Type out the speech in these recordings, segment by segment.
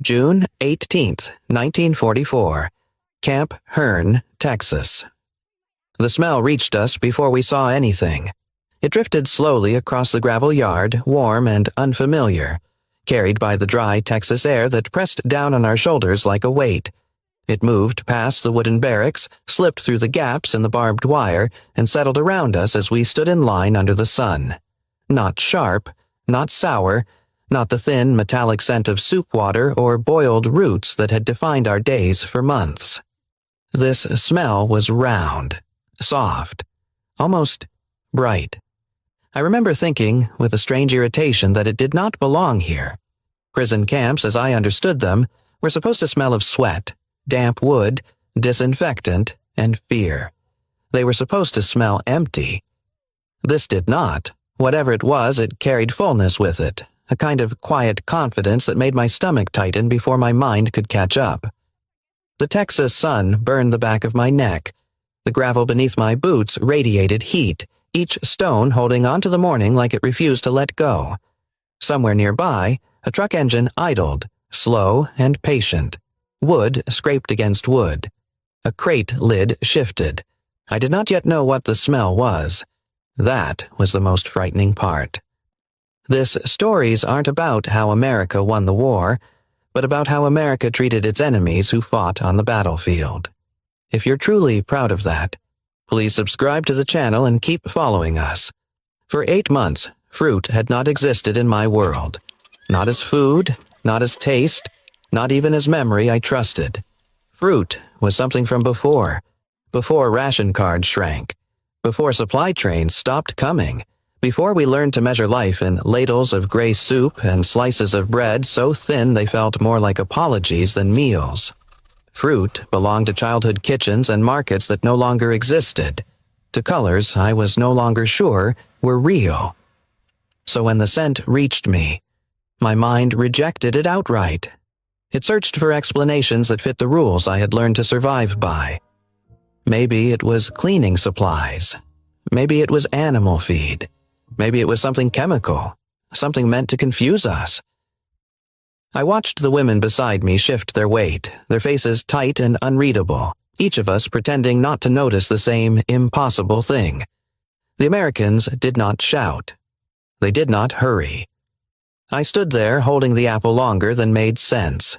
June 18th, 1944. Camp Hearn, Texas. The smell reached us before we saw anything. It drifted slowly across the gravel yard, warm and unfamiliar, carried by the dry Texas air that pressed down on our shoulders like a weight. It moved past the wooden barracks, slipped through the gaps in the barbed wire, and settled around us as we stood in line under the sun. Not sharp, not sour, not the thin, metallic scent of soup water or boiled roots that had defined our days for months. This smell was round, soft, almost bright. I remember thinking, with a strange irritation, that it did not belong here. Prison camps, as I understood them, were supposed to smell of sweat, damp wood, disinfectant, and fear. They were supposed to smell empty. This did not. Whatever it was, it carried fullness with it, a kind of quiet confidence that made my stomach tighten before my mind could catch up. The Texas sun burned the back of my neck. The gravel beneath my boots radiated heat, each stone holding onto the morning like it refused to let go. Somewhere nearby, a truck engine idled, slow and patient. Wood scraped against wood. A crate lid shifted. I did not yet know what the smell was. That was the most frightening part. This stories aren't about how America won the war, but about how America treated its enemies who fought on the battlefield. If you're truly proud of that, please subscribe to the channel and keep following us. For 8 months, fruit had not existed in my world. Not as food, not as taste, not even as memory I trusted. Fruit was something from before ration cards shrank, before supply trains stopped coming, before we learned to measure life in ladles of gray soup and slices of bread so thin they felt more like apologies than meals. Fruit belonged to childhood kitchens and markets that no longer existed, to colors I was no longer sure were real. So when the scent reached me, my mind rejected it outright. It searched for explanations that fit the rules I had learned to survive by. Maybe it was cleaning supplies. Maybe it was animal feed. Maybe it was something chemical, something meant to confuse us. I watched the women beside me shift their weight, their faces tight and unreadable, each of us pretending not to notice the same impossible thing. The Americans did not shout. They did not hurry. I stood there holding the apple longer than made sense.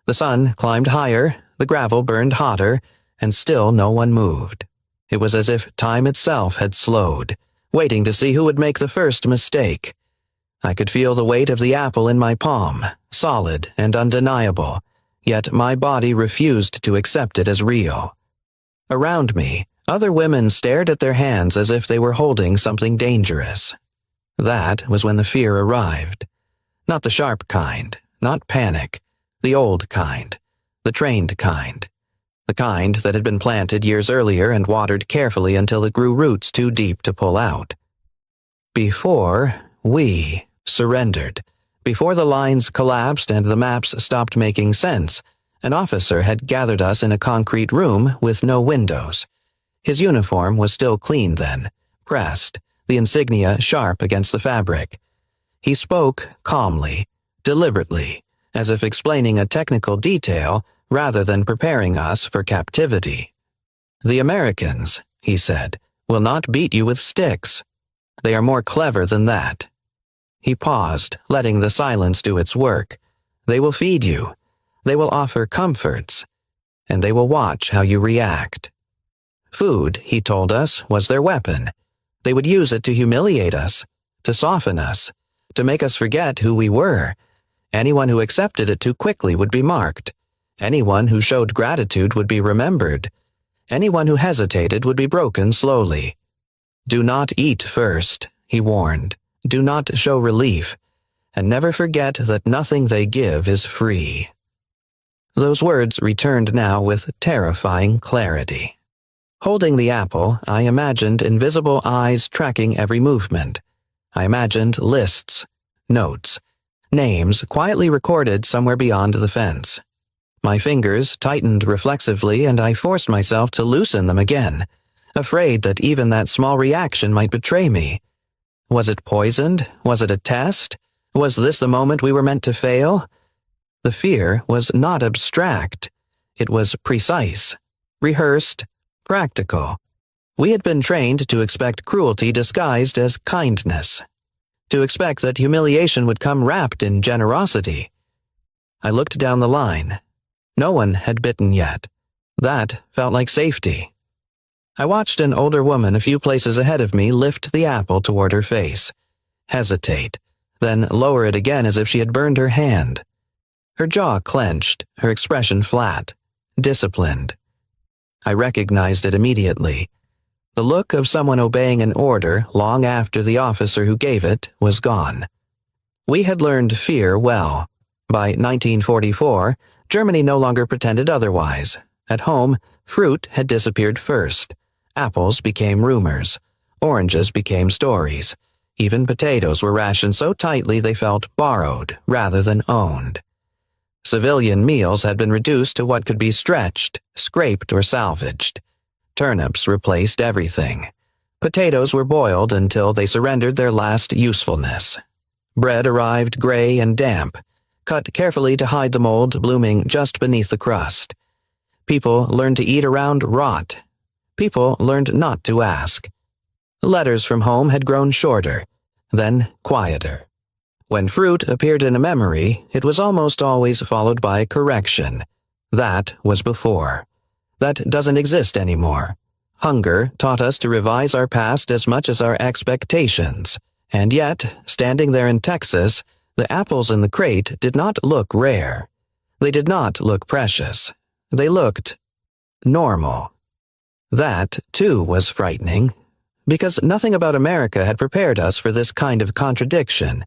The sun climbed higher, the gravel burned hotter, and still no one moved. It was as if time itself had slowed, waiting to see who would make the first mistake. I could feel the weight of the apple in my palm, solid and undeniable, yet my body refused to accept it as real. Around me, other women stared at their hands as if they were holding something dangerous. That was when the fear arrived. Not the sharp kind, not panic, the old kind, the trained kind. The kind that had been planted years earlier and watered carefully until it grew roots too deep to pull out. Before we surrendered, before the lines collapsed and the maps stopped making sense, an officer had gathered us in a concrete room with no windows. His uniform was still clean then, pressed, the insignia sharp against the fabric. He spoke calmly, deliberately, as if explaining a technical detail rather than preparing us for captivity. "The Americans," he said, "will not beat you with sticks. They are more clever than that." He paused, letting the silence do its work. "They will feed you. They will offer comforts. And they will watch how you react." Food, he told us, was their weapon. They would use it to humiliate us, to soften us, to make us forget who we were. Anyone who accepted it too quickly would be marked. Anyone who showed gratitude would be remembered. Anyone who hesitated would be broken slowly. "Do not eat first," he warned. "Do not show relief. And never forget that nothing they give is free." Those words returned now with terrifying clarity. Holding the apple, I imagined invisible eyes tracking every movement. I imagined lists, notes, names quietly recorded somewhere beyond the fence. My fingers tightened reflexively and I forced myself to loosen them again, afraid that even that small reaction might betray me. Was it poisoned? Was it a test? Was this the moment we were meant to fail? The fear was not abstract. It was precise, rehearsed, practical. We had been trained to expect cruelty disguised as kindness, to expect that humiliation would come wrapped in generosity. I looked down the line. No one had bitten yet. That felt like safety. I watched an older woman a few places ahead of me lift the apple toward her face, hesitate, then lower it again as if she had burned her hand. Her jaw clenched, her expression flat, disciplined. I recognized it immediately. The look of someone obeying an order long after the officer who gave it was gone. We had learned fear well. By 1944, Germany no longer pretended otherwise. At home, fruit had disappeared first. Apples became rumors. Oranges became stories. Even potatoes were rationed so tightly they felt borrowed rather than owned. Civilian meals had been reduced to what could be stretched, scraped, or salvaged. Turnips replaced everything. Potatoes were boiled until they surrendered their last usefulness. Bread arrived gray and damp, cut carefully to hide the mold blooming just beneath the crust. People learned to eat around rot. People learned not to ask. Letters from home had grown shorter, then quieter. When fruit appeared in a memory, it was almost always followed by correction. That was before. That doesn't exist anymore. Hunger taught us to revise our past as much as our expectations. And yet, standing there in Texas, the apples in the crate did not look rare. They did not look precious. They looked normal. That, too, was frightening, because nothing about America had prepared us for this kind of contradiction.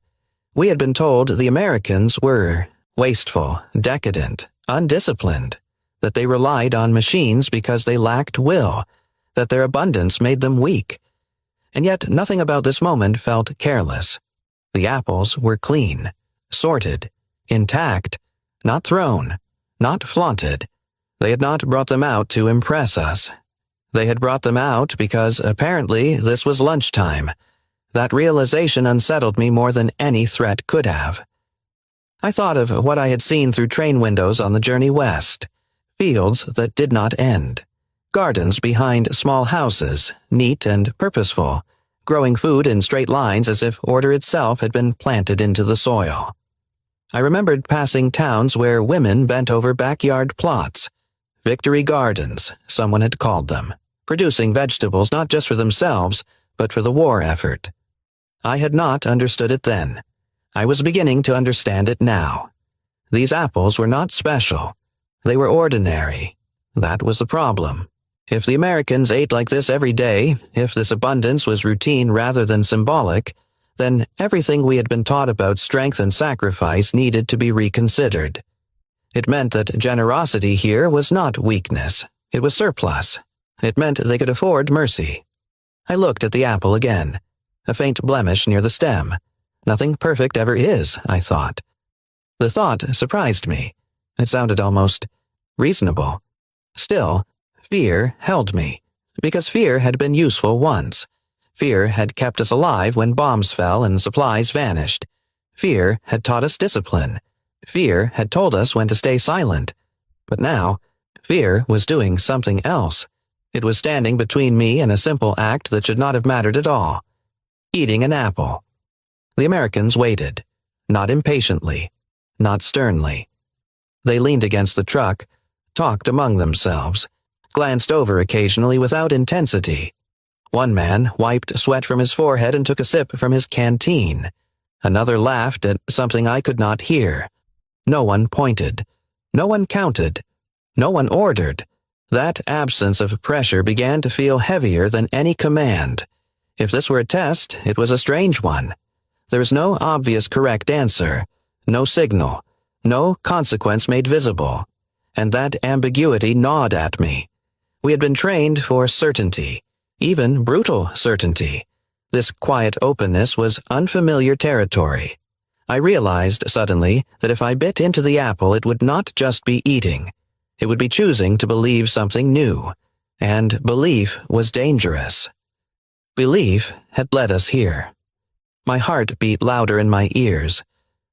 We had been told the Americans were wasteful, decadent, undisciplined, that they relied on machines because they lacked will, that their abundance made them weak. And yet nothing about this moment felt careless. The apples were clean, sorted, intact, not thrown, not flaunted. They had not brought them out to impress us. They had brought them out because apparently this was lunchtime. That realization unsettled me more than any threat could have. I thought of what I had seen through train windows on the journey west. Fields that did not end. Gardens behind small houses, neat and purposeful, growing food in straight lines as if order itself had been planted into the soil. I remembered passing towns where women bent over backyard plots. Victory gardens, someone had called them, producing vegetables not just for themselves, but for the war effort. I had not understood it then. I was beginning to understand it now. These apples were not special. They were ordinary. That was the problem. If the Americans ate like this every day, if this abundance was routine rather than symbolic, then everything we had been taught about strength and sacrifice needed to be reconsidered. It meant that generosity here was not weakness. It was surplus. It meant they could afford mercy. I looked at the apple again. A faint blemish near the stem. Nothing perfect ever is, I thought. The thought surprised me. It sounded almost reasonable. Still, fear held me, because fear had been useful once. Fear had kept us alive when bombs fell and supplies vanished. Fear had taught us discipline. Fear had told us when to stay silent. But now, fear was doing something else. It was standing between me and a simple act that should not have mattered at all. Eating an apple. The Americans waited, not impatiently, not sternly. They leaned against the truck, talked among themselves, glanced over occasionally without intensity. One man wiped sweat from his forehead and took a sip from his canteen. Another laughed at something I could not hear. No one pointed. No one counted. No one ordered. That absence of pressure began to feel heavier than any command. If this were a test, it was a strange one. There was no obvious correct answer, no signal, no consequence made visible. And that ambiguity gnawed at me. We had been trained for certainty, even brutal certainty. This quiet openness was unfamiliar territory. I realized suddenly that if I bit into the apple, it would not just be eating. It would be choosing to believe something new. And belief was dangerous. Belief had led us here. My heart beat louder in my ears.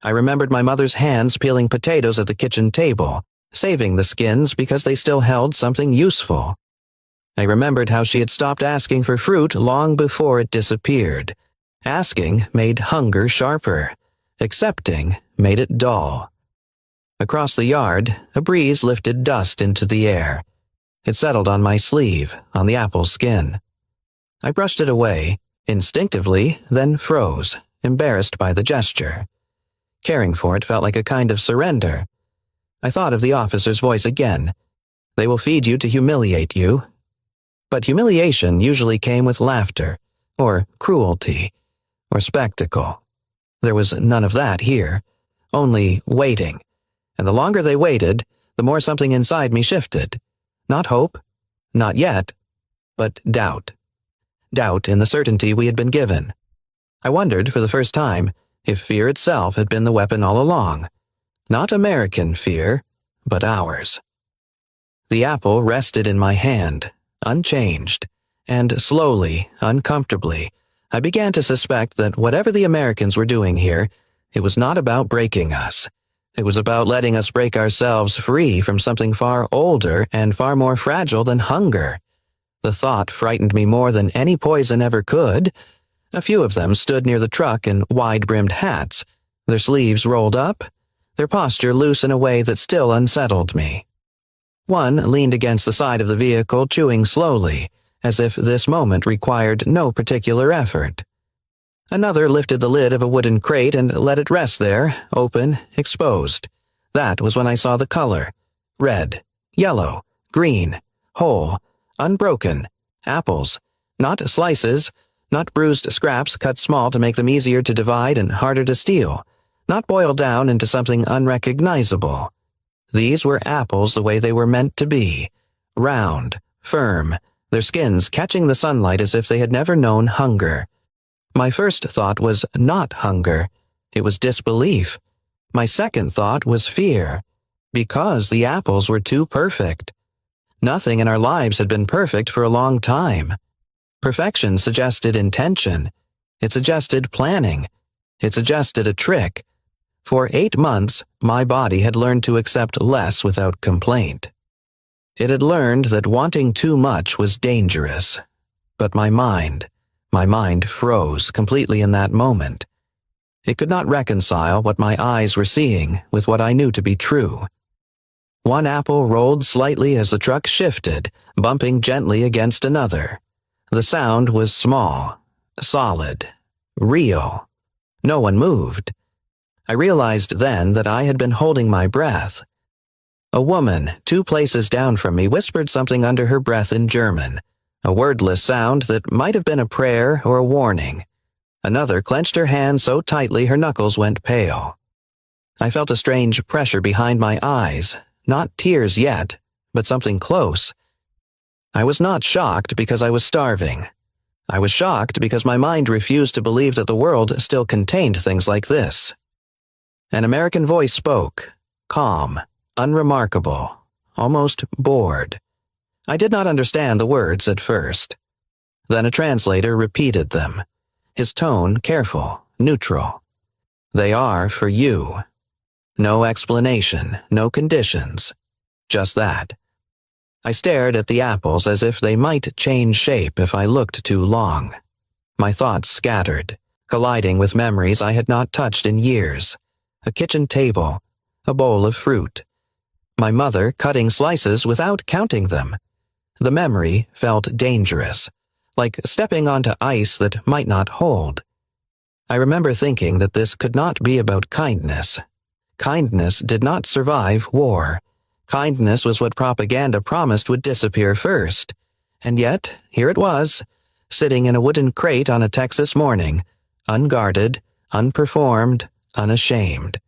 I remembered my mother's hands peeling potatoes at the kitchen table, saving the skins because they still held something useful. I remembered how she had stopped asking for fruit long before it disappeared. Asking made hunger sharper. Accepting made it dull. Across the yard, a breeze lifted dust into the air. It settled on my sleeve, on the apple's skin. I brushed it away, instinctively, then froze, embarrassed by the gesture. Caring for it felt like a kind of surrender. I thought of the officer's voice again. They will feed you to humiliate you. But humiliation usually came with laughter, or cruelty, or spectacle. There was none of that here, only waiting. And the longer they waited, the more something inside me shifted. Not hope, not yet, but doubt. Doubt in the certainty we had been given. I wondered, for the first time, if fear itself had been the weapon all along. Not American fear, but ours. The apple rested in my hand, unchanged, and slowly, uncomfortably, I began to suspect that whatever the Americans were doing here, it was not about breaking us. It was about letting us break ourselves free from something far older and far more fragile than hunger. The thought frightened me more than any poison ever could. A few of them stood near the truck in wide-brimmed hats, their sleeves rolled up, their posture loose in a way that still unsettled me. One leaned against the side of the vehicle, chewing slowly, as if this moment required no particular effort. Another lifted the lid of a wooden crate and let it rest there, open, exposed. That was when I saw the color. Red, yellow, green, whole, unbroken, apples, not slices, not bruised scraps cut small to make them easier to divide and harder to steal, not boiled down into something unrecognizable. These were apples the way they were meant to be, round, firm, their skins catching the sunlight as if they had never known hunger. My first thought was not hunger. It was disbelief. My second thought was fear, because the apples were too perfect. Nothing in our lives had been perfect for a long time. Perfection suggested intention. It suggested planning. It suggested a trick. For 8 months, my body had learned to accept less without complaint. It had learned that wanting too much was dangerous. But my mind froze completely in that moment. It could not reconcile what my eyes were seeing with what I knew to be true. One apple rolled slightly as the truck shifted, bumping gently against another. The sound was small, solid, real. No one moved. I realized then that I had been holding my breath. A woman, 2 places down from me, whispered something under her breath in German, a wordless sound that might have been a prayer or a warning. Another clenched her hand so tightly her knuckles went pale. I felt a strange pressure behind my eyes, not tears yet, but something close. I was not shocked because I was starving. I was shocked because my mind refused to believe that the world still contained things like this. An American voice spoke, calm, unremarkable, almost bored. I did not understand the words at first. Then a translator repeated them, his tone careful, neutral. They are for you. No explanation, no conditions. Just that. I stared at the apples as if they might change shape if I looked too long. My thoughts scattered, colliding with memories I had not touched in years. A kitchen table, a bowl of fruit. My mother cutting slices without counting them. The memory felt dangerous, like stepping onto ice that might not hold. I remember thinking that this could not be about kindness. Kindness did not survive war. Kindness was what propaganda promised would disappear first. And yet, here it was, sitting in a wooden crate on a Texas morning, unguarded, unperformed, unashamed.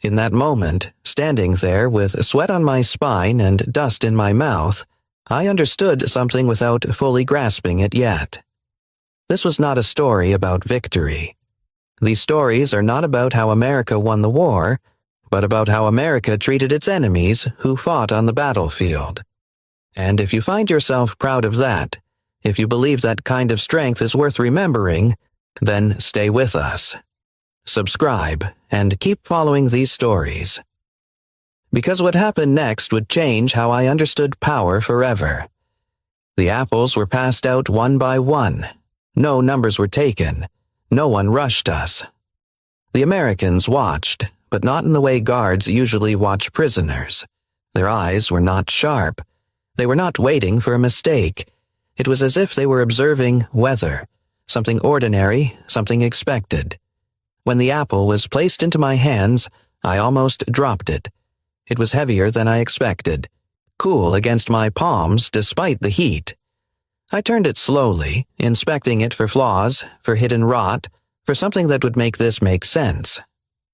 In that moment, standing there with sweat on my spine and dust in my mouth, I understood something without fully grasping it yet. This was not a story about victory. These stories are not about how America won the war, but about how America treated its enemies who fought on the battlefield. And if you find yourself proud of that, if you believe that kind of strength is worth remembering, then stay with us. subscribe, and keep following these stories. Because what happened next would change how I understood power forever. The apples were passed out one by one. No numbers were taken. No one rushed us. The Americans watched, but not in the way guards usually watch prisoners. Their eyes were not sharp. They were not waiting for a mistake. It was as if they were observing weather, something ordinary, something expected. When the apple was placed into my hands, I almost dropped it. It was heavier than I expected, cool against my palms despite the heat. I turned it slowly, inspecting it for flaws, for hidden rot, for something that would make this make sense.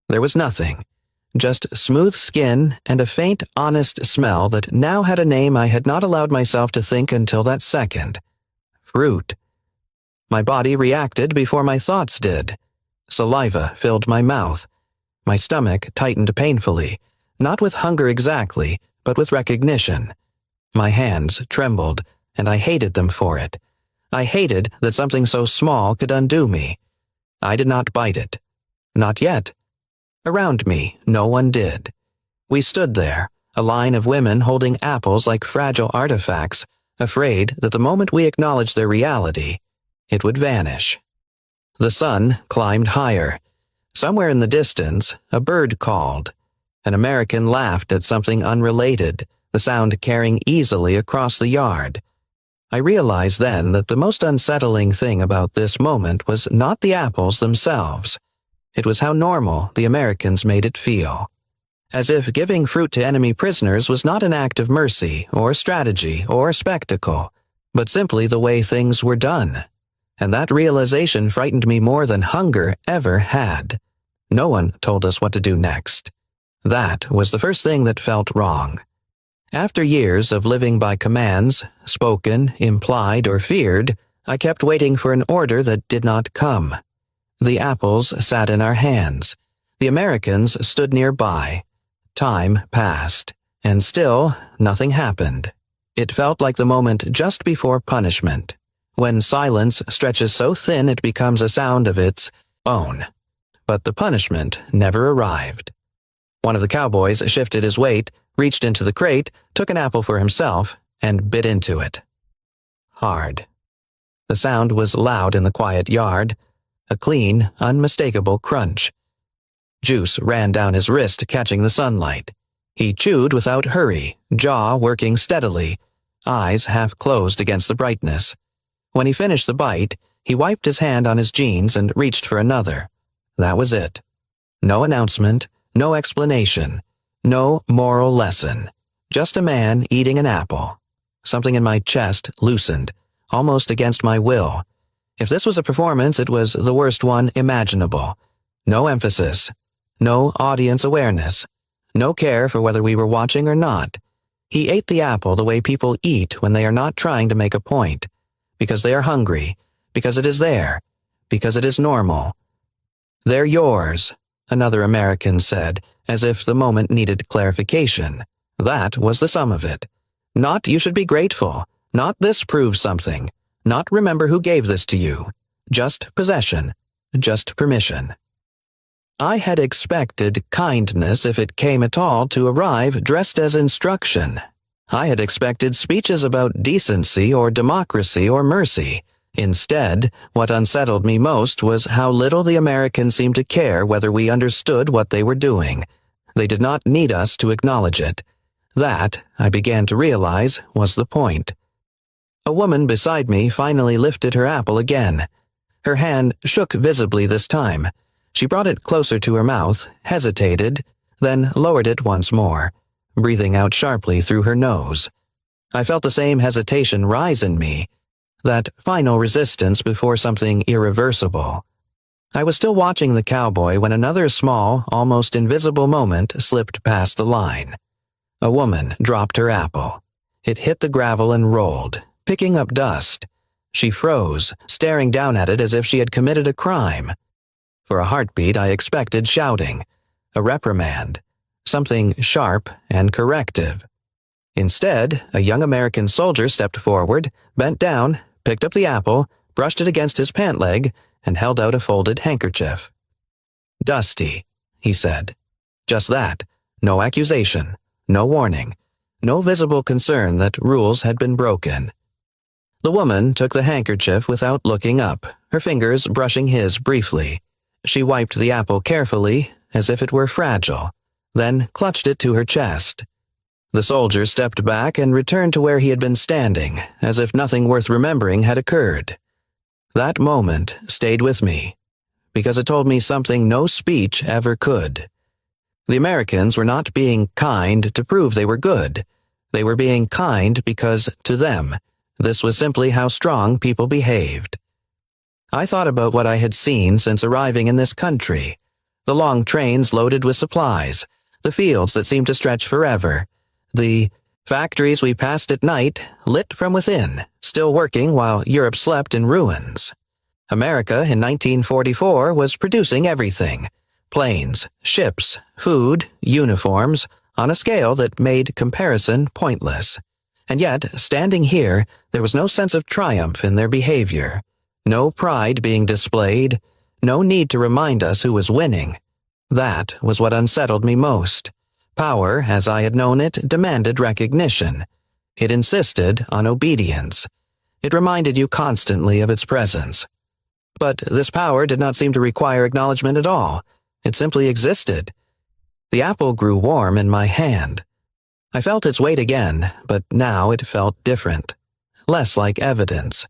There was nothing, just smooth skin and a faint, honest smell that now had a name I had not allowed myself to think until that second. Fruit. My body reacted before my thoughts did. Saliva filled my mouth. My stomach tightened painfully, not with hunger exactly, but with recognition. My hands trembled, and I hated them for it. I hated that something so small could undo me. I did not bite it. Not yet. Around me, no one did. We stood there, a line of women holding apples like fragile artifacts, afraid that the moment we acknowledged their reality, it would vanish. The sun climbed higher. Somewhere in the distance, a bird called. An American laughed at something unrelated, the sound carrying easily across the yard. I realized then that the most unsettling thing about this moment was not the apples themselves. It was how normal the Americans made it feel. As if giving fruit to enemy prisoners was not an act of mercy or strategy or spectacle, but simply the way things were done. And that realization frightened me more than hunger ever had. No one told us what to do next. That was the first thing that felt wrong. After years of living by commands, spoken, implied, or feared, I kept waiting for an order that did not come. The apples sat in our hands. The Americans stood nearby. Time passed, and still nothing happened. It felt like the moment just before punishment, when silence stretches so thin it becomes a sound of its own. But the punishment never arrived. One of the cowboys shifted his weight, reached into the crate, took an apple for himself, and bit into it. Hard. The sound was loud in the quiet yard, a clean, unmistakable crunch. Juice ran down his wrist, catching the sunlight. He chewed without hurry, jaw working steadily, eyes half closed against the brightness. When he finished the bite, he wiped his hand on his jeans and reached for another. That was it. No announcement, no explanation, no moral lesson. Just a man eating an apple. Something in my chest loosened, almost against my will. If this was a performance, it was the worst one imaginable. No emphasis. No audience awareness. No care for whether we were watching or not. He ate the apple the way people eat when they are not trying to make a point. Because they are hungry. Because it is there. Because it is normal. "They're yours," another American said, as if the moment needed clarification. That was the sum of it. Not "you should be grateful," not "this proves something," not "remember who gave this to you." Just possession. Just permission. I had expected kindness, if it came at all, to arrive dressed as instruction. I had expected speeches about decency or democracy or mercy. Instead, what unsettled me most was how little the Americans seemed to care whether we understood what they were doing. They did not need us to acknowledge it. That, I began to realize, was the point. A woman beside me finally lifted her apple again. Her hand shook visibly this time. She brought it closer to her mouth, hesitated, then lowered it once more, breathing out sharply through her nose. I felt the same hesitation rise in me, that final resistance before something irreversible. I was still watching the cowboy when another small, almost invisible moment slipped past the line. A woman dropped her apple. It hit the gravel and rolled, picking up dust. She froze, staring down at it as if she had committed a crime. For a heartbeat, I expected shouting, a reprimand, something sharp and corrective. Instead, a young American soldier stepped forward, bent down, picked up the apple, brushed it against his pant leg, and held out a folded handkerchief. Dusty, he said. Just that. No accusation. No warning. No visible concern that rules had been broken. The woman took the handkerchief without looking up, her fingers brushing his briefly. She wiped the apple carefully, as if it were fragile, then clutched it to her chest. The soldier stepped back and returned to where he had been standing, as if nothing worth remembering had occurred. That moment stayed with me, because it told me something no speech ever could. The Americans were not being kind to prove they were good. They were being kind because, to them, this was simply how strong people behaved. I thought about what I had seen since arriving in this country. The long trains loaded with supplies, the fields that seemed to stretch forever, the factories we passed at night, lit from within, still working while Europe slept in ruins. America in 1944 was producing everything: planes, ships, food, uniforms, on a scale that made comparison pointless. And yet, standing here, there was no sense of triumph in their behavior, no pride being displayed, no need to remind us who was winning. That was what unsettled me most. Power, as I had known it, demanded recognition. It insisted on obedience. It reminded you constantly of its presence. But this power did not seem to require acknowledgement at all. It simply existed. The apple grew warm in my hand. I felt its weight again, but now it felt different. Less like evidence.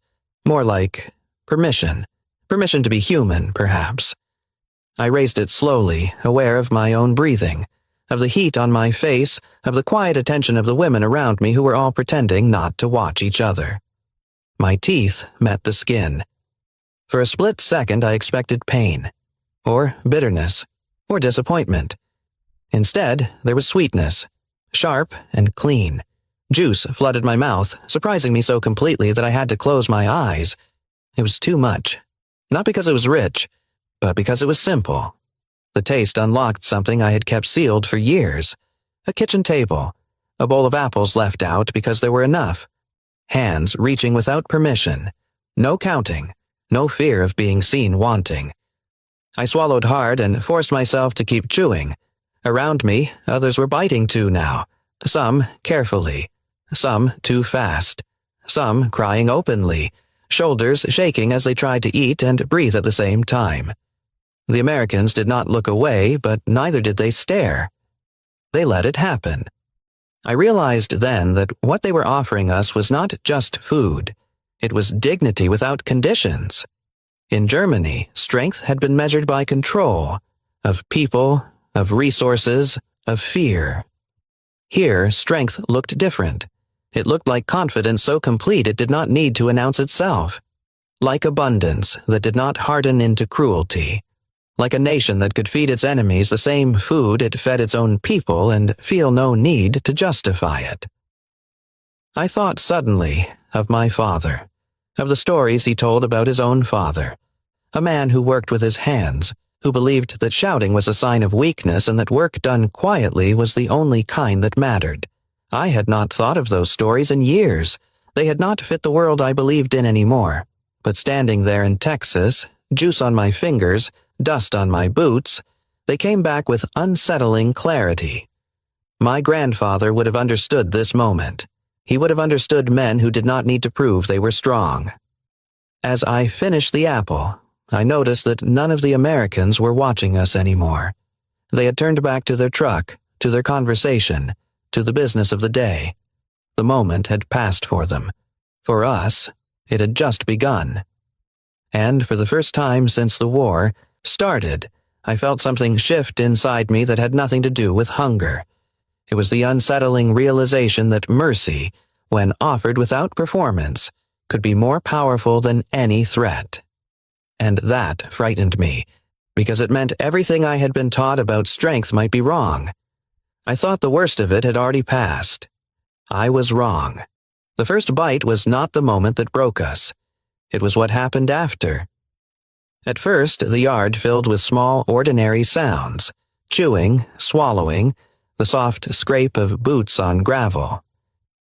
More like permission. Permission to be human, perhaps. I raised it slowly, aware of my own breathing, of the heat on my face, of the quiet attention of the women around me who were all pretending not to watch each other. My teeth met the skin. For a split second I expected pain, or bitterness, or disappointment. Instead, there was sweetness, sharp and clean. Juice flooded my mouth, surprising me so completely that I had to close my eyes. It was too much. Not because it was rich, but because it was simple. The taste unlocked something I had kept sealed for years. A kitchen table, a bowl of apples left out because there were enough. Hands reaching without permission. No counting, no fear of being seen wanting. I swallowed hard and forced myself to keep chewing. Around me, others were biting too now, some carefully, some too fast, some crying openly, shoulders shaking as they tried to eat and breathe at the same time. The Americans did not look away, but neither did they stare. They let it happen. I realized then that what they were offering us was not just food. It was dignity without conditions. In Germany, strength had been measured by control, of people, of resources, of fear. Here, strength looked different. It looked like confidence so complete it did not need to announce itself. Like abundance that did not harden into cruelty. Like a nation that could feed its enemies the same food it fed its own people and feel no need to justify it. I thought suddenly of my father, of the stories he told about his own father, a man who worked with his hands, who believed that shouting was a sign of weakness and that work done quietly was the only kind that mattered. I had not thought of those stories in years. They had not fit the world I believed in anymore. But standing there in Texas, juice on my fingers, dust on my boots, they came back with unsettling clarity. My grandfather would have understood this moment. He would have understood men who did not need to prove they were strong. As I finished the apple, I noticed that none of the Americans were watching us anymore. They had turned back to their truck, to their conversation, to the business of the day. The moment had passed for them. For us, it had just begun. And for the first time since the war started, I felt something shift inside me that had nothing to do with hunger. It was the unsettling realization that mercy, when offered without performance, could be more powerful than any threat. And that frightened me, because it meant everything I had been taught about strength might be wrong. I thought the worst of it had already passed. I was wrong. The first bite was not the moment that broke us. It was what happened after. At first, the yard filled with small, ordinary sounds, chewing, swallowing, the soft scrape of boots on gravel.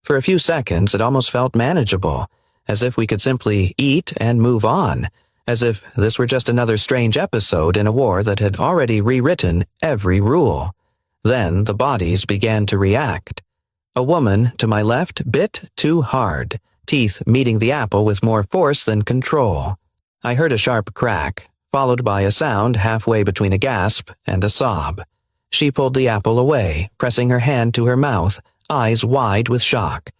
For a few seconds, it almost felt manageable, as if we could simply eat and move on, as if this were just another strange episode in a war that had already rewritten every rule. Then the bodies began to react. A woman to my left bit too hard, teeth meeting the apple with more force than control. I heard a sharp crack, followed by a sound halfway between a gasp and a sob. She pulled the apple away, pressing her hand to her mouth, eyes wide with shock.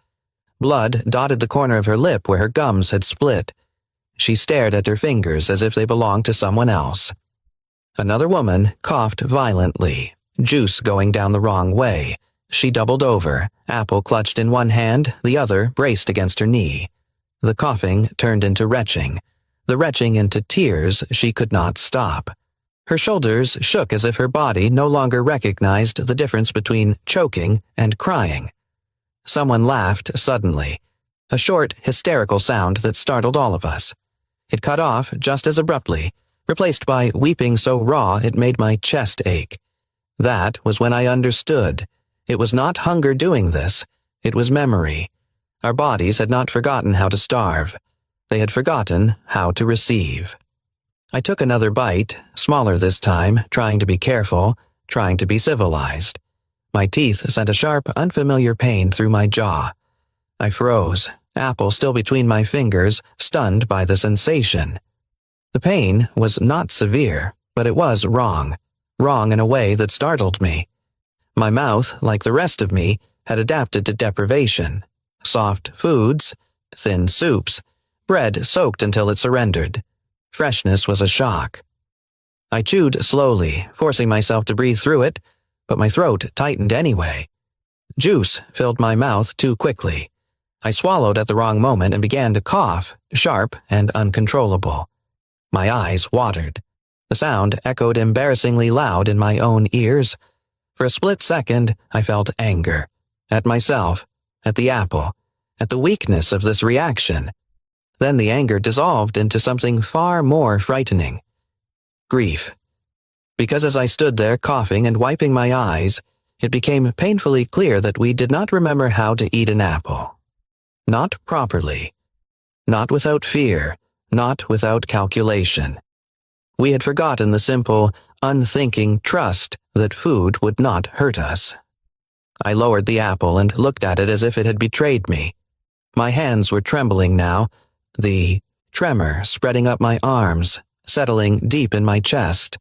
Blood dotted the corner of her lip where her gums had split. She stared at her fingers as if they belonged to someone else. Another woman coughed violently, juice going down the wrong way. She doubled over, apple clutched in one hand, the other braced against her knee. The coughing turned into retching, the retching into tears she could not stop. Her shoulders shook as if her body no longer recognized the difference between choking and crying. Someone laughed suddenly, a short, hysterical sound that startled all of us. It cut off just as abruptly, replaced by weeping so raw it made my chest ache. That was when I understood. It was not hunger doing this, it was memory. Our bodies had not forgotten how to starve. They had forgotten how to receive. I took another bite, smaller this time, trying to be careful, trying to be civilized. My teeth sent a sharp, unfamiliar pain through my jaw. I froze, apple still between my fingers, stunned by the sensation. The pain was not severe, but it was wrong in a way that startled me. My mouth, like the rest of me, had adapted to deprivation. Soft foods, thin soups, bread soaked until it surrendered. Freshness was a shock. I chewed slowly, forcing myself to breathe through it, but my throat tightened anyway. Juice filled my mouth too quickly. I swallowed at the wrong moment and began to cough, sharp and uncontrollable. My eyes watered. The sound echoed embarrassingly loud in my own ears. For a split second, I felt anger. At myself, at the apple, at the weakness of this reaction. Then the anger dissolved into something far more frightening. Grief. Because as I stood there coughing and wiping my eyes, it became painfully clear that we did not remember how to eat an apple. Not properly. Not without fear. Not without calculation. We had forgotten the simple, unthinking trust that food would not hurt us. I lowered the apple and looked at it as if it had betrayed me. My hands were trembling now, the tremor spreading up my arms, settling deep in my chest.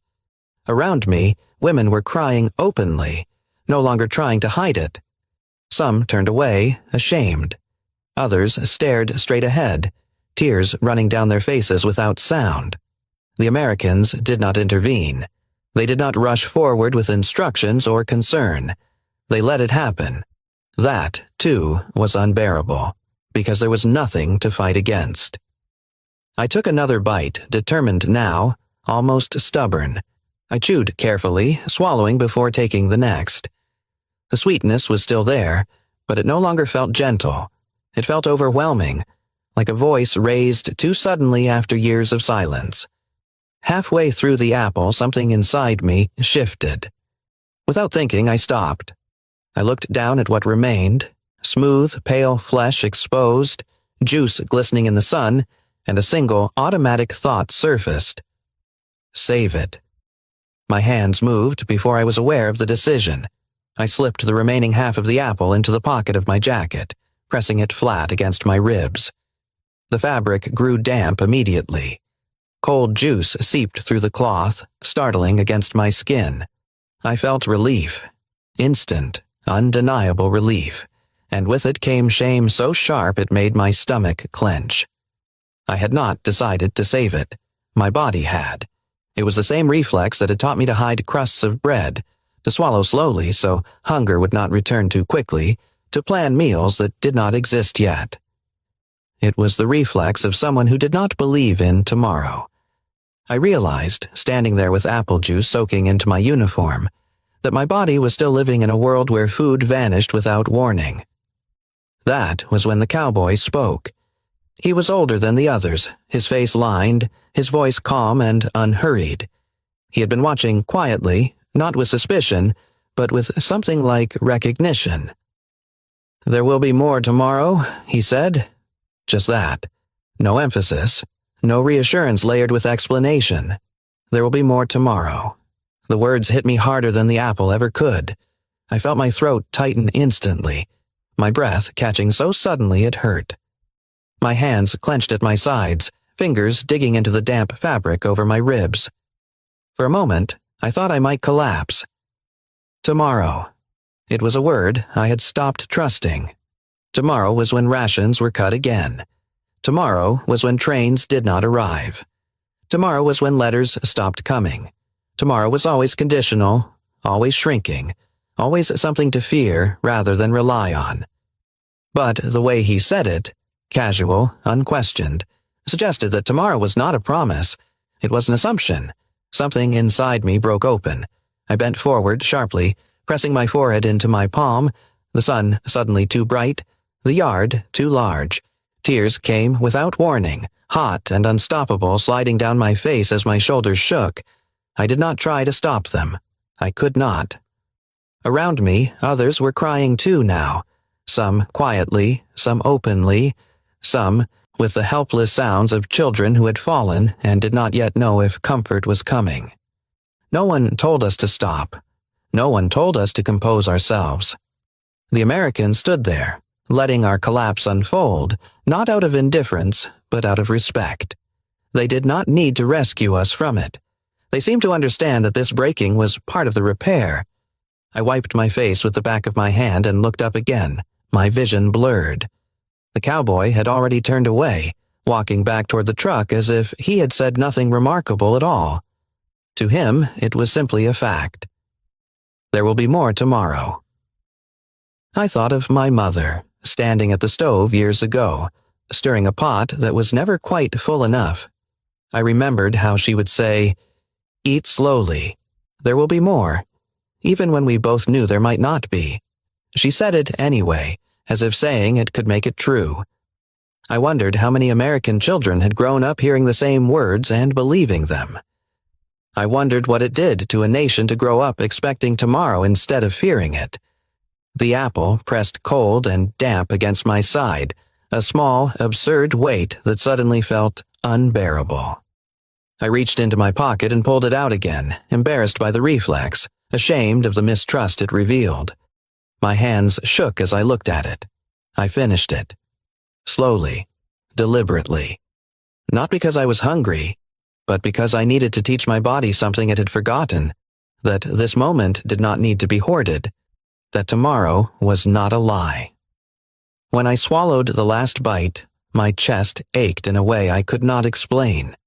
Around me, women were crying openly, no longer trying to hide it. Some turned away, ashamed. Others stared straight ahead, tears running down their faces without sound. The Americans did not intervene. They did not rush forward with instructions or concern. They let it happen. That, too, was unbearable, because there was nothing to fight against. I took another bite, determined now, almost stubborn. I chewed carefully, swallowing before taking the next. The sweetness was still there, but it no longer felt gentle. It felt overwhelming, like a voice raised too suddenly after years of silence. Halfway through the apple, something inside me shifted. Without thinking, I stopped. I looked down at what remained, smooth, pale flesh exposed, juice glistening in the sun, and a single automatic thought surfaced. Save it. My hands moved before I was aware of the decision. I slipped the remaining half of the apple into the pocket of my jacket, pressing it flat against my ribs. The fabric grew damp immediately. Cold juice seeped through the cloth, startling against my skin. I felt relief. Instant, undeniable relief, and with it came shame so sharp it made my stomach clench. I had not decided to save it. My body had. It was the same reflex that had taught me to hide crusts of bread, to swallow slowly so hunger would not return too quickly, to plan meals that did not exist yet. It was the reflex of someone who did not believe in tomorrow. I realized, standing there with apple juice soaking into my uniform, that my body was still living in a world where food vanished without warning. That was when the cowboy spoke. He was older than the others, his face lined, his voice calm and unhurried. He had been watching quietly, not with suspicion, but with something like recognition. "There will be more tomorrow," he said. Just that. No emphasis, no reassurance layered with explanation. There will be more tomorrow. The words hit me harder than the apple ever could. I felt my throat tighten instantly, my breath catching so suddenly it hurt. My hands clenched at my sides, fingers digging into the damp fabric over my ribs. For a moment, I thought I might collapse. Tomorrow. It was a word I had stopped trusting. Tomorrow was when rations were cut again. Tomorrow was when trains did not arrive. Tomorrow was when letters stopped coming. Tomorrow was always conditional, always shrinking, always something to fear rather than rely on. But the way he said it, casual, unquestioned, suggested that tomorrow was not a promise. It was an assumption. Something inside me broke open. I bent forward sharply, pressing my forehead into my palm, the sun suddenly too bright, the yard too large. Tears came without warning, hot and unstoppable, sliding down my face as my shoulders shook. I did not try to stop them. I could not. Around me, others were crying too now, some quietly, some openly, some with the helpless sounds of children who had fallen and did not yet know if comfort was coming. No one told us to stop. No one told us to compose ourselves. The Americans stood there, letting our collapse unfold, not out of indifference, but out of respect. They did not need to rescue us from it. They seemed to understand that this breaking was part of the repair. I wiped my face with the back of my hand and looked up again, my vision blurred. The cowboy had already turned away, walking back toward the truck as if he had said nothing remarkable at all. To him, it was simply a fact. There will be more tomorrow. I thought of my mother, standing at the stove years ago, stirring a pot that was never quite full enough. I remembered how she would say, "Eat slowly. There will be more," even when we both knew there might not be. She said it anyway, as if saying it could make it true. I wondered how many American children had grown up hearing the same words and believing them. I wondered what it did to a nation to grow up expecting tomorrow instead of fearing it. The apple pressed cold and damp against my side, a small, absurd weight that suddenly felt unbearable. I reached into my pocket and pulled it out again, embarrassed by the reflex, ashamed of the mistrust it revealed. My hands shook as I looked at it. I finished it. Slowly, deliberately. Not because I was hungry, but because I needed to teach my body something it had forgotten, that this moment did not need to be hoarded, that tomorrow was not a lie. When I swallowed the last bite, my chest ached in a way I could not explain.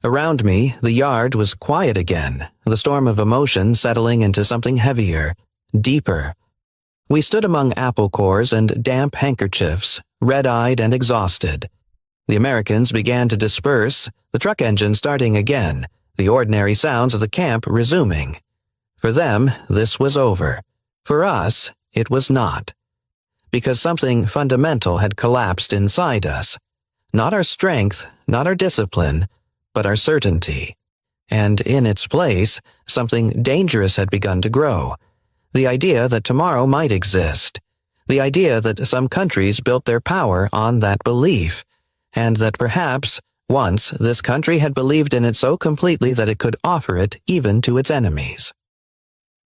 Around me, the yard was quiet again, the storm of emotion settling into something heavier, deeper. We stood among apple cores and damp handkerchiefs, red-eyed and exhausted. The Americans began to disperse, the truck engine starting again, the ordinary sounds of the camp resuming. For them, this was over. For us, it was not. Because something fundamental had collapsed inside us. Not our strength, not our discipline, but our certainty. And in its place, something dangerous had begun to grow. The idea that tomorrow might exist. The idea that some countries built their power on that belief. And that perhaps, once, this country had believed in it so completely that it could offer it even to its enemies.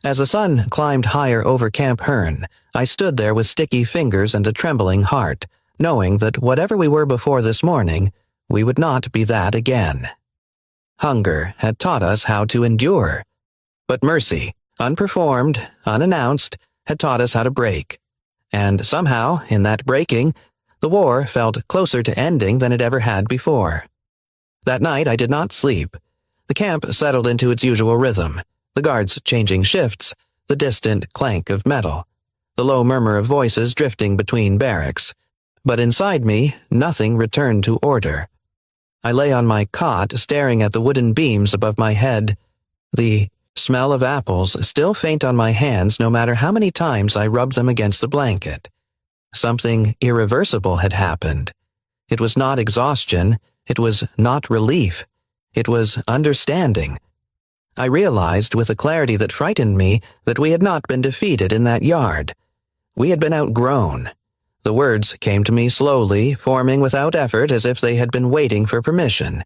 As the sun climbed higher over Camp Hearn, I stood there with sticky fingers and a trembling heart, knowing that whatever we were before this morning, we would not be that again. Hunger had taught us how to endure. But mercy, unperformed, unannounced, had taught us how to break. And somehow, in that breaking, the war felt closer to ending than it ever had before. That night I did not sleep. The camp settled into its usual rhythm, the guards changing shifts, the distant clank of metal, the low murmur of voices drifting between barracks. But inside me, nothing returned to order. I lay on my cot staring at the wooden beams above my head, the smell of apples still faint on my hands no matter how many times I rubbed them against the blanket. Something irreversible had happened. It was not exhaustion, it was not relief, it was understanding. I realized with a clarity that frightened me that we had not been defeated in that yard. We had been outgrown. The words came to me slowly, forming without effort as if they had been waiting for permission.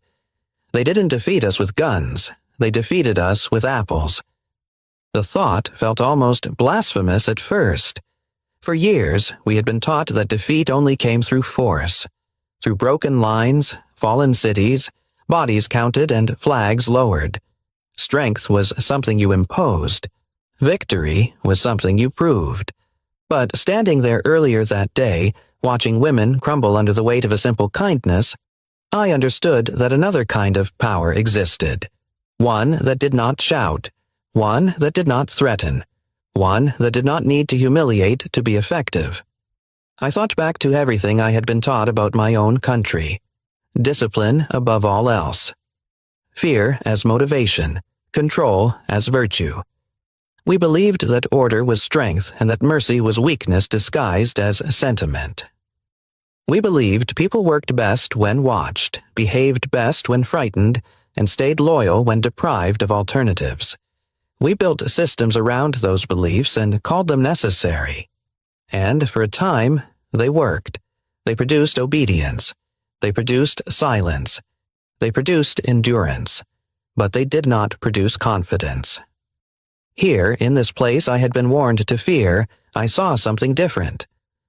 They didn't defeat us with guns. They defeated us with apples. The thought felt almost blasphemous at first. For years, we had been taught that defeat only came through force, through broken lines, fallen cities, bodies counted, and flags lowered. Strength was something you imposed. Victory was something you proved. But standing there earlier that day, watching women crumble under the weight of a simple kindness, I understood that another kind of power existed. One that did not shout. One that did not threaten. One that did not need to humiliate to be effective. I thought back to everything I had been taught about my own country. Discipline above all else. Fear as motivation. Control as virtue. We believed that order was strength and that mercy was weakness disguised as sentiment. We believed people worked best when watched, behaved best when frightened, and stayed loyal when deprived of alternatives. We built systems around those beliefs and called them necessary. And for a time, they worked. They produced obedience. They produced silence. They produced endurance. But they did not produce confidence. Here, in this place I had been warned to fear, I saw something different.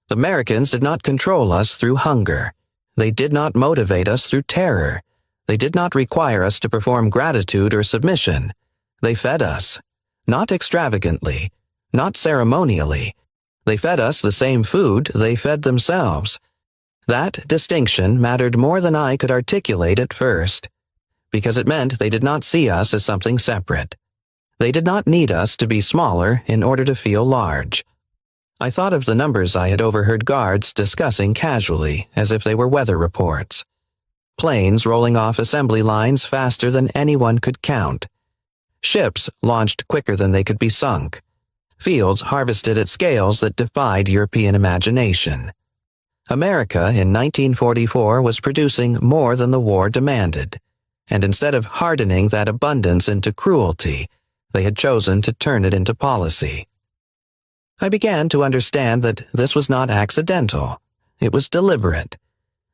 The Americans did not control us through hunger. They did not motivate us through terror. They did not require us to perform gratitude or submission. They fed us. Not extravagantly. Not ceremonially. They fed us the same food they fed themselves. That distinction mattered more than I could articulate at first, because it meant they did not see us as something separate. They did not need us to be smaller in order to feel large. I thought of the numbers I had overheard guards discussing casually, as if they were weather reports. Planes rolling off assembly lines faster than anyone could count. Ships launched quicker than they could be sunk. Fields harvested at scales that defied European imagination. America in 1944 was producing more than the war demanded, and instead of hardening that abundance into cruelty, they had chosen to turn it into policy. I began to understand that this was not accidental. It was deliberate.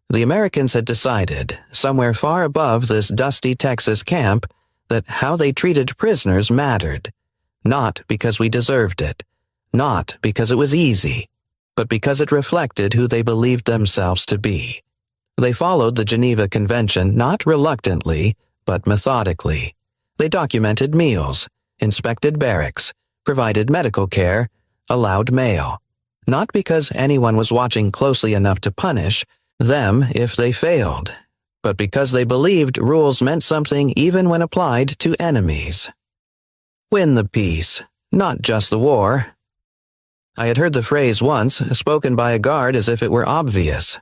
The Americans had decided, somewhere far above this dusty Texas camp, that how they treated prisoners mattered, not because we deserved it, not because it was easy, but because it reflected who they believed themselves to be. They followed the Geneva Convention not reluctantly, but methodically. They documented meals, inspected barracks, provided medical care, allowed mail, not because anyone was watching closely enough to punish them if they failed, but because they believed rules meant something even when applied to enemies. Win the peace, not just the war. I had heard the phrase once, spoken by a guard as if it were obvious.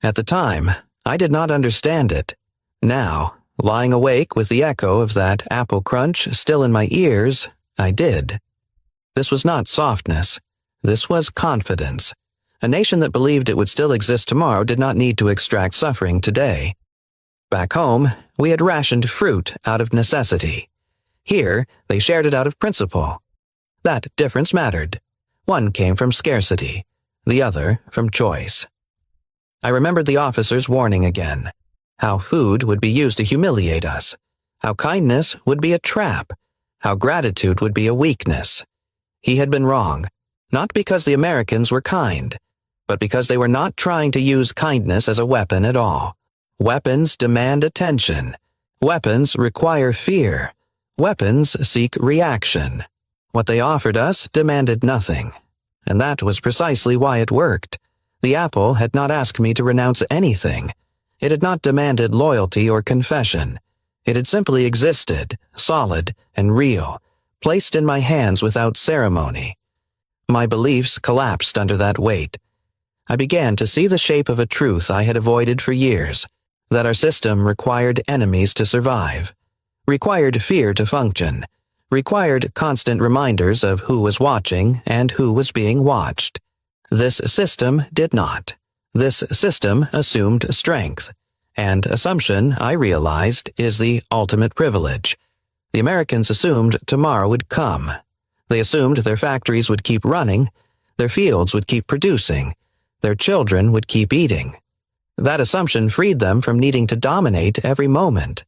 At the time, I did not understand it. Now, lying awake with the echo of that apple crunch still in my ears, I did. This was not softness. This was confidence. A nation that believed it would still exist tomorrow did not need to extract suffering today. Back home, we had rationed fruit out of necessity. Here, they shared it out of principle. That difference mattered. One came from scarcity, the other from choice. I remembered the officer's warning again. How food would be used to humiliate us. How kindness would be a trap. How gratitude would be a weakness. He had been wrong, not because the Americans were kind, but because they were not trying to use kindness as a weapon at all. Weapons demand attention. Weapons require fear. Weapons seek reaction. What they offered us demanded nothing, and that was precisely why it worked. The apple had not asked me to renounce anything. It had not demanded loyalty or confession. It had simply existed, solid and real, placed in my hands without ceremony. My beliefs collapsed under that weight. I began to see the shape of a truth I had avoided for years, that our system required enemies to survive, required fear to function, required constant reminders of who was watching and who was being watched. This system did not. This system assumed strength, and assumption, I realized, is the ultimate privilege. The Americans assumed tomorrow would come. They assumed their factories would keep running, their fields would keep producing, Their children would keep eating. That assumption freed them from needing to dominate every moment.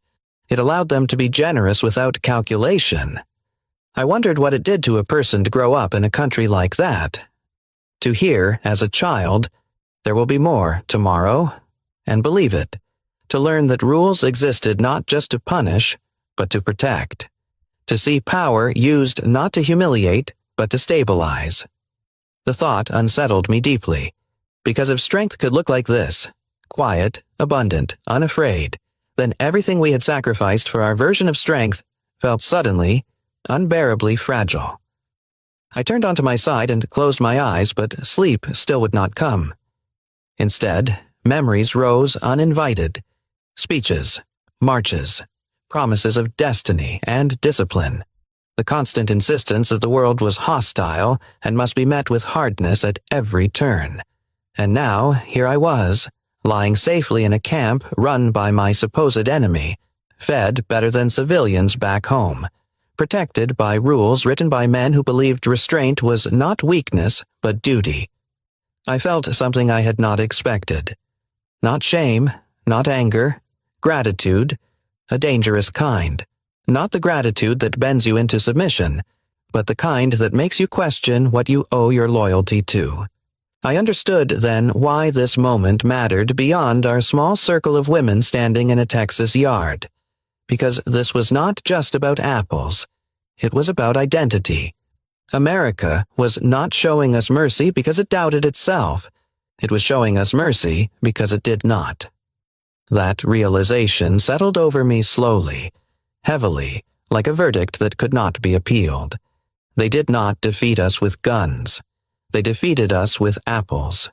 It allowed them to be generous without calculation. I wondered what it did to a person to grow up in a country like that. To hear, as a child, "There will be more tomorrow," and believe it. To learn that rules existed not just to punish, but to protect. To see power used not to humiliate, but to stabilize. The thought unsettled me deeply, because if strength could look like this, quiet, abundant, unafraid, then everything we had sacrificed for our version of strength felt suddenly, unbearably fragile. I turned onto my side and closed my eyes, but sleep still would not come. Instead, memories rose uninvited. Speeches, marches, promises of destiny and discipline. The constant insistence that the world was hostile and must be met with hardness at every turn. And now, here I was, lying safely in a camp run by my supposed enemy, fed better than civilians back home, protected by rules written by men who believed restraint was not weakness but duty. I felt something I had not expected. Not shame, not anger, gratitude, a dangerous kind. Not the gratitude that bends you into submission, but the kind that makes you question what you owe your loyalty to. I understood then why this moment mattered beyond our small circle of women standing in a Texas yard. Because this was not just about apples. It was about identity. America was not showing us mercy because it doubted itself. It was showing us mercy because it did not. That realization settled over me slowly, heavily, like a verdict that could not be appealed. They did not defeat us with guns. They defeated us with apples.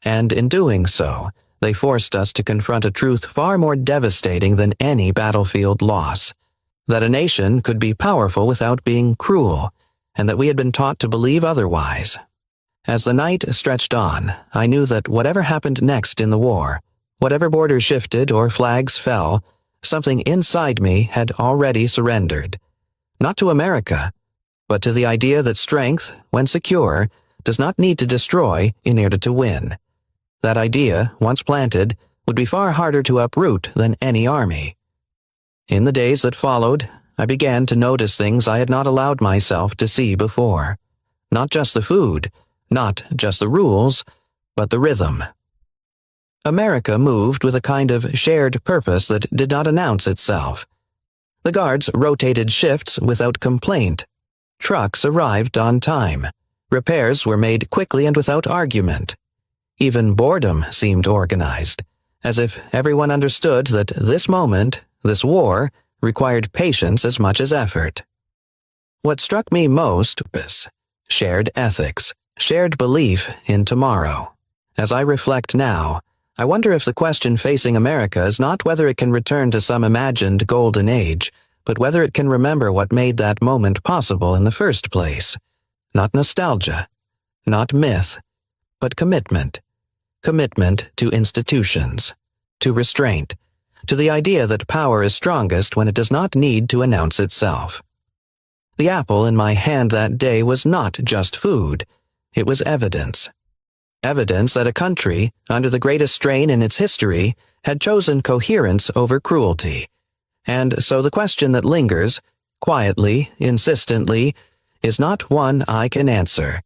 And in doing so, they forced us to confront a truth far more devastating than any battlefield loss. That a nation could be powerful without being cruel, and that we had been taught to believe otherwise. As the night stretched on, I knew that whatever happened next in the war, whatever borders shifted or flags fell, something inside me had already surrendered. Not to America, but to the idea that strength, when secure, does not need to destroy in order to win. That idea, once planted, would be far harder to uproot than any army. In the days that followed, I began to notice things I had not allowed myself to see before. Not just the food, not just the rules, but the rhythm. America moved with a kind of shared purpose that did not announce itself. The guards rotated shifts without complaint. Trucks arrived on time. Repairs were made quickly and without argument. Even boredom seemed organized, as if everyone understood that this moment, this war, required patience as much as effort. What struck me most was shared ethics, shared belief in tomorrow. As I reflect now, I wonder if the question facing America is not whether it can return to some imagined golden age, but whether it can remember what made that moment possible in the first place. Not nostalgia, not myth, but commitment. Commitment to institutions, to restraint, to the idea that power is strongest when it does not need to announce itself. The apple in my hand that day was not just food, it was evidence. Evidence that a country, under the greatest strain in its history, had chosen coherence over cruelty. And so the question that lingers, quietly, insistently, is not one I can answer.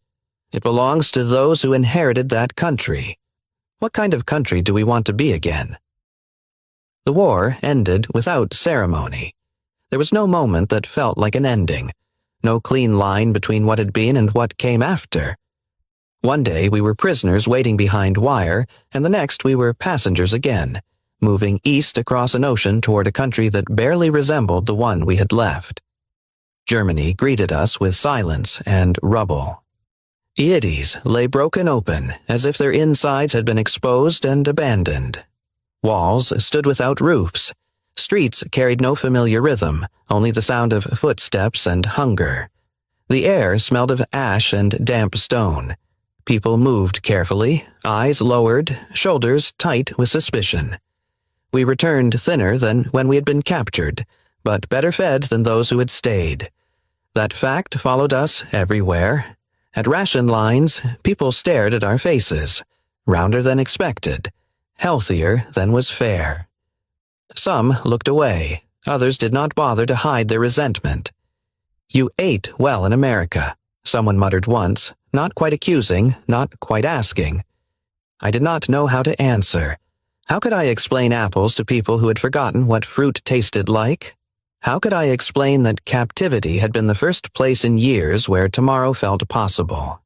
It belongs to those who inherited that country. What kind of country do we want to be again? The war ended without ceremony. There was no moment that felt like an ending, no clean line between what had been and what came after. One day we were prisoners waiting behind wire, and the next we were passengers again, moving east across an ocean toward a country that barely resembled the one we had left. Germany greeted us with silence and rubble. Cities lay broken open, as if their insides had been exposed and abandoned. Walls stood without roofs. Streets carried no familiar rhythm, only the sound of footsteps and hunger. The air smelled of ash and damp stone. People moved carefully, eyes lowered, shoulders tight with suspicion. We returned thinner than when we had been captured, but better fed than those who had stayed. That fact followed us everywhere. At ration lines, people stared at our faces. rounder than expected, healthier than was fair. Some looked away, others did not bother to hide their resentment. "You ate well in America," someone muttered once, not quite accusing, not quite asking. I did not know how to answer. How could I explain apples to people who had forgotten what fruit tasted like? How could I explain that captivity had been the first place in years where tomorrow felt possible?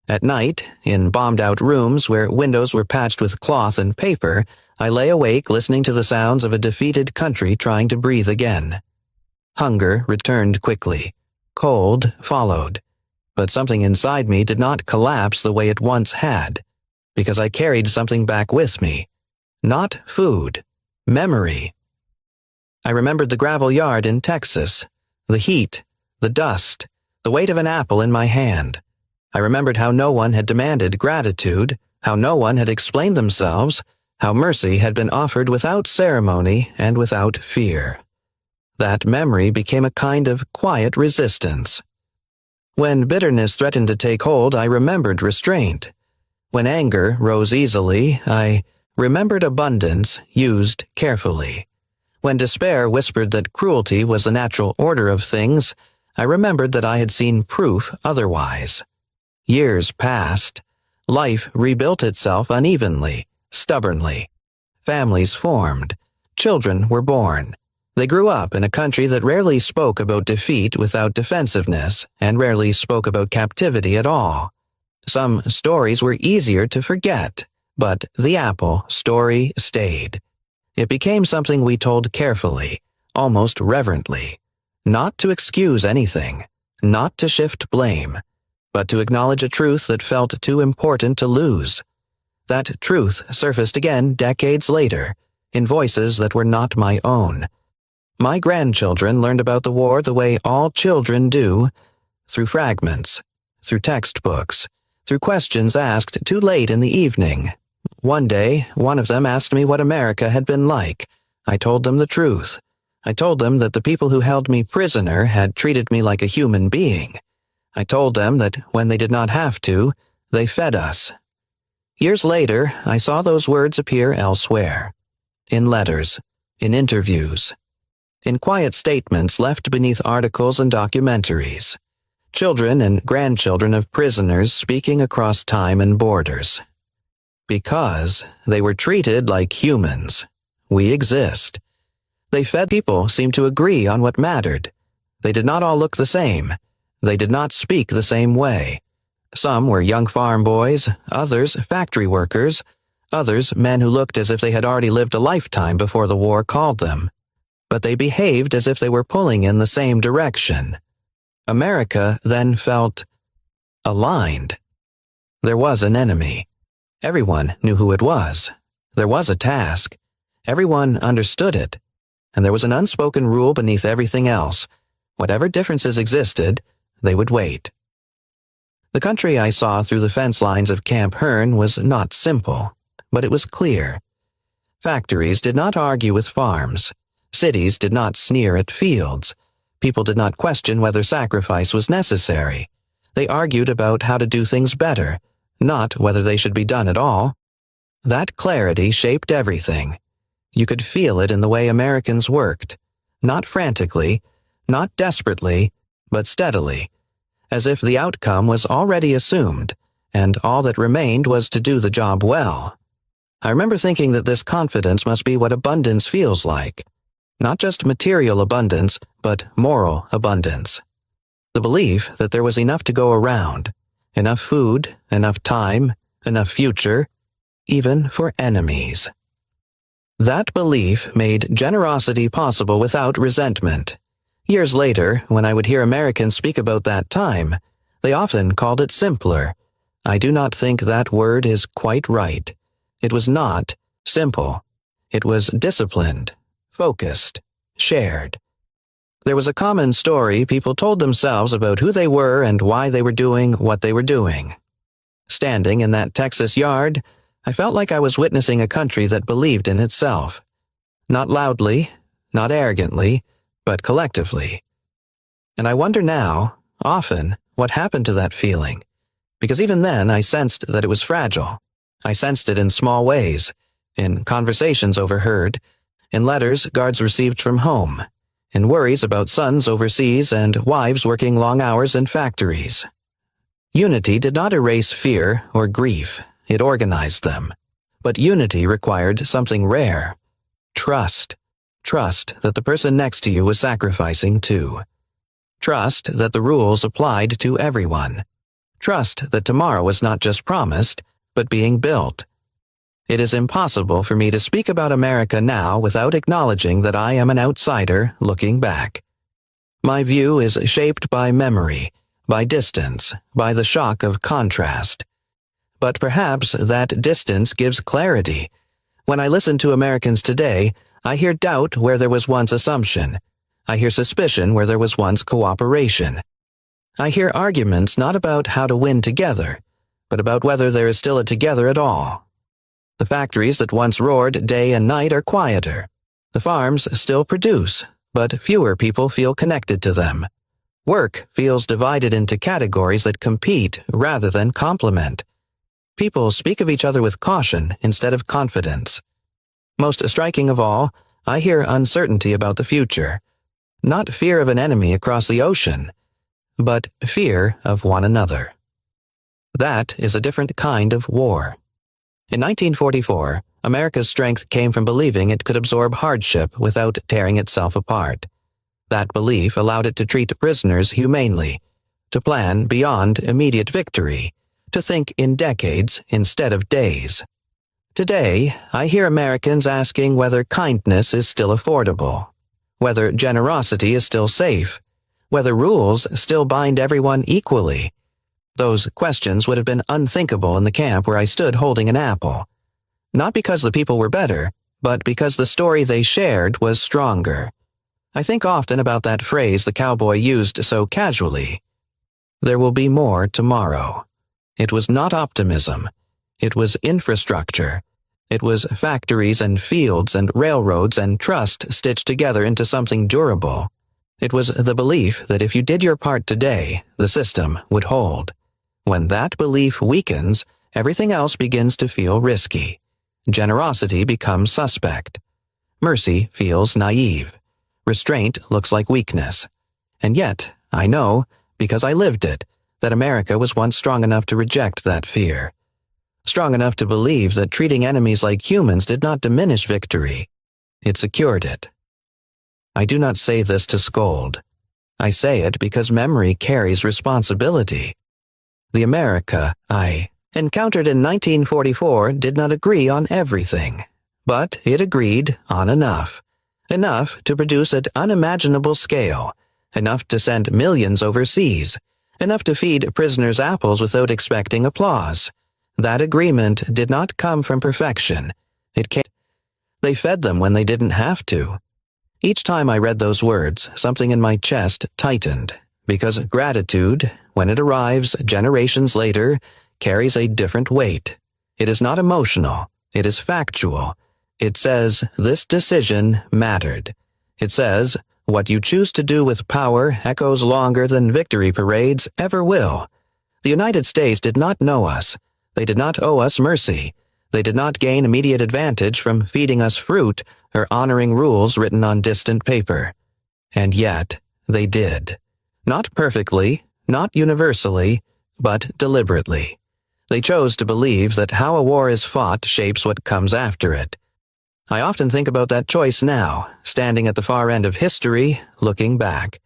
At night, in bombed-out rooms where windows were patched with cloth and paper, I lay awake listening to the sounds of a defeated country trying to breathe again. Hunger returned quickly. Cold followed. But something inside me did not collapse the way it once had, because I carried something back with me. Not food. Memory. I remembered the gravel yard in Texas, the heat, the dust, the weight of an apple in my hand. I remembered how no one had demanded gratitude, how no one had explained themselves, how mercy had been offered without ceremony and without fear. That memory became a kind of quiet resistance. When bitterness threatened to take hold, I remembered restraint. When anger rose easily, I remembered abundance used carefully. When despair whispered that cruelty was the natural order of things, I remembered that I had seen proof otherwise. Years passed. Life rebuilt itself unevenly, stubbornly. Families formed. Children were born. They grew up in a country that rarely spoke about defeat without defensiveness and rarely spoke about captivity at all. Some stories were easier to forget, but the apple story stayed. It became something we told carefully, almost reverently, not to excuse anything, not to shift blame, but to acknowledge a truth that felt too important to lose. That truth surfaced again decades later, in voices that were not my own. My grandchildren learned about the war the way all children do, through fragments, through textbooks, through questions asked too late in the evening. One day, one of them asked me what America had been like. I told them the truth. I told them that the people who held me prisoner had treated me like a human being. I told them that when they did not have to, they fed us. Years later, I saw those words appear elsewhere. In letters, in interviews, in quiet statements left beneath articles and documentaries. Children and grandchildren of prisoners speaking across time and borders. Because they were treated like humans. We exist. They fed people seemed to agree on what mattered. They did not all look the same. They did not speak the same way. Some were young farm boys, others factory workers, others men who looked as if they had already lived a lifetime before the war called them. But they behaved as if they were pulling in the same direction. America then felt aligned. There was an enemy. Everyone knew who it was. There was a task. Everyone understood it. And there was an unspoken rule beneath everything else. Whatever differences existed, they would wait. The country I saw through the fence lines of Camp Hearn was not simple, but it was clear. Factories did not argue with farms. Cities did not sneer at fields. People did not question whether sacrifice was necessary. They argued about how to do things better, not whether they should be done at all. That clarity shaped everything. You could feel it in the way Americans worked, not frantically, not desperately, but steadily, as if the outcome was already assumed, and all that remained was to do the job well. I remember thinking that this confidence must be what abundance feels like. Not just material abundance, but moral abundance. The belief that there was enough to go around, enough food, enough time, enough future, even for enemies. That belief made generosity possible without resentment. Years later, when I would hear Americans speak about that time, they often called it simpler. I do not think that word is quite right. It was not simple. It was disciplined, focused, shared. There was a common story people told themselves about who they were and why they were doing what they were doing. Standing in that Texas yard, I felt like I was witnessing a country that believed in itself. Not loudly, not arrogantly, but collectively. And I wonder now, often, what happened to that feeling, because even then I sensed that it was fragile. I sensed it in small ways, in conversations overheard, in letters guards received from home, in worries about sons overseas and wives working long hours in factories. Unity did not erase fear or grief, it organized them. But unity required something rare. Trust. Trust that the person next to you was sacrificing too. Trust that the rules applied to everyone. Trust that tomorrow was not just promised, but being built. It is impossible for me to speak about America now without acknowledging that I am an outsider looking back. My view is shaped by memory, by distance, by the shock of contrast. But perhaps that distance gives clarity. When I listen to Americans today, I hear doubt where there was once assumption. I hear suspicion where there was once cooperation. I hear arguments not about how to win together, but about whether there is still a together at all. The factories that once roared day and night are quieter. The farms still produce, but fewer people feel connected to them. Work feels divided into categories that compete rather than complement. People speak of each other with caution instead of confidence. Most striking of all, I hear uncertainty about the future. Not fear of an enemy across the ocean, but fear of one another. That is a different kind of war. In 1944, America's strength came from believing it could absorb hardship without tearing itself apart. That belief allowed it to treat prisoners humanely, to plan beyond immediate victory, to think in decades instead of days. Today, I hear Americans asking whether kindness is still affordable, whether generosity is still safe, whether rules still bind everyone equally. Those questions would have been unthinkable in the camp where I stood holding an apple. Not because the people were better, but because the story they shared was stronger. I think often about that phrase the cowboy used so casually. There will be more tomorrow. It was not optimism. It was infrastructure. It was factories and fields and railroads and trust stitched together into something durable. It was the belief that if you did your part today, the system would hold. When that belief weakens, everything else begins to feel risky. Generosity becomes suspect. Mercy feels naive. Restraint looks like weakness. And yet, I know, because I lived it, that America was once strong enough to reject that fear. Strong enough to believe that treating enemies like humans did not diminish victory. It secured it. I do not say this to scold. I say it because memory carries responsibility. The America I encountered in 1944 did not agree on everything, but it agreed on enough. Enough to produce at unimaginable scale, enough to send millions overseas, enough to feed prisoners apples without expecting applause. That agreement did not come from perfection. It came. They fed them when they didn't have to. Each time I read those words, something in my chest tightened, because gratitude, when it arrives generations later, carries a different weight. It is not emotional, it is factual. It says, this decision mattered. It says, what you choose to do with power echoes longer than victory parades ever will. The United States did not know us. They did not owe us mercy. They did not gain immediate advantage from feeding us fruit or honoring rules written on distant paper. And yet, they did. Not perfectly, not universally, but deliberately. They chose to believe that how a war is fought shapes what comes after it. I often think about that choice now, standing at the far end of history, looking back.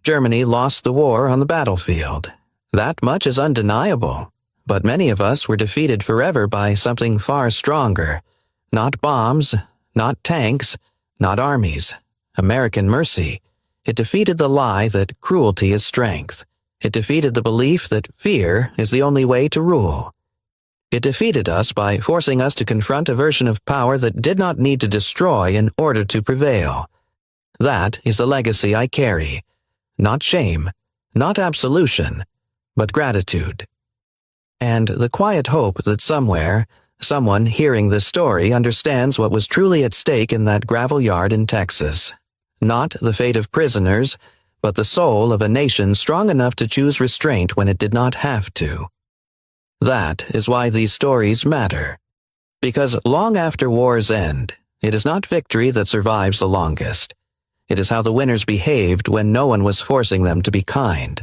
Germany lost the war on the battlefield. That much is undeniable. But many of us were defeated forever by something far stronger. Not bombs, not tanks, not armies. American mercy. It defeated the lie that cruelty is strength. It defeated the belief that fear is the only way to rule. It defeated us by forcing us to confront a version of power that did not need to destroy in order to prevail. That is the legacy I carry. Not shame, not absolution, but gratitude. And the quiet hope that somewhere, someone hearing this story understands what was truly at stake in that gravel yard in Texas. Not the fate of prisoners, but the soul of a nation strong enough to choose restraint when it did not have to. That is why these stories matter. Because long after wars end, it is not victory that survives the longest. It is how the winners behaved when no one was forcing them to be kind.